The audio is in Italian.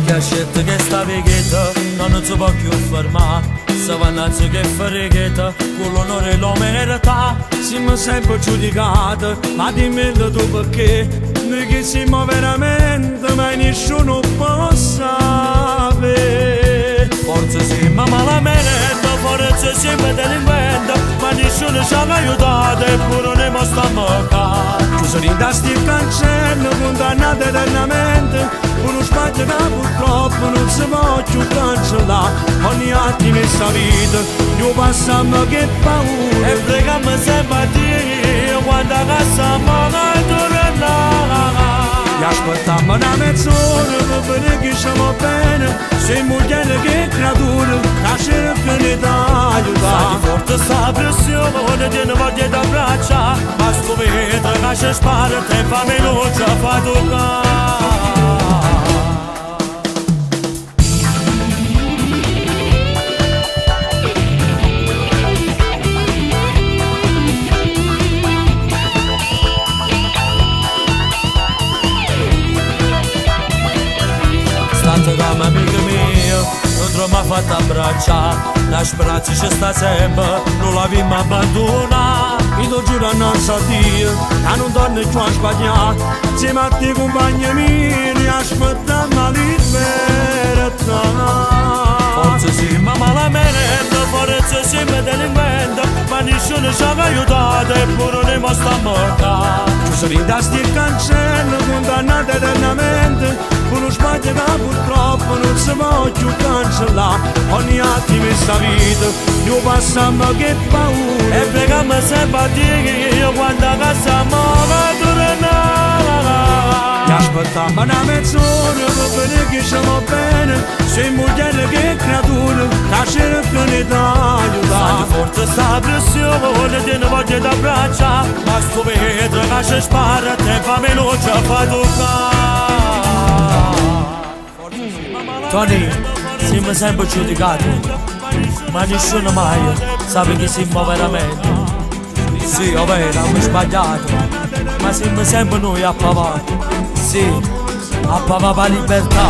che ha scelto che sta veghetta non si può più fermare. Se vanazzo che farighetta, con l'onore e la merità. Siamo sempre giudicati, ma dimmi tu perché. Noi che siamo veramente, ma nessuno può sapere. Forse siamo malamente, forse siamo delinquenti, ma nessuno ci ha aiutato, eppure ne stiamo qua. Chiuso in tasti il cancello, condannati eternamente. Uno sbaglio che purtroppo non si può più cancellare. Ogni attimo in sta vita, noi passiamo che paura. E preghiamo sempre a Dio, quando passiamo noi torniamo. E aspettiamo una mezz'ora per vedere che siamo bene. Se moglie che creatura, la cerca ne dà aiuta. Senti forte sta pressione, tieni voglia da braccia. Ma sto vetro che ci spara, te fa meno ci fa toccare. Stante come amico mio, non trovo mai fatto abbracciare. La speranza ci sta sempre, non la vimmo abbandonare. Io ti giuro non so Dio, che non torno più a sbagliare. Insieme a te compagni miei, aspettiamo la libertà. Forse siamo malamente, forse siamo delinquenti, ma nessuno ci ha aiutato, eppure ne stiamo qua. Chiuso in tasti il cancello, condannati eternamente. Uno sbaglio che purtroppo non si può più cancellare. Ogni attimo in sta vita, noi passiamo che paura. E preghiamo sempre a Dio, quando passiamo noi torniamo. E aspettiamo una mezz'ora per vedere che siamo bene. Se moglie che creatura, la cerca ne dà aiuta. Senti forte sta pressione, tieni voglia da braccia. Ma sto vetro che ci spara, te fa meno ci fa toccare. Tony, siamo sempre giudicati, ma nessuno mai sa che siamo veramente. Sì, è vero, abbiamo sbagliato, ma siamo sempre noi a pavare. Sì, a pavare la libertà.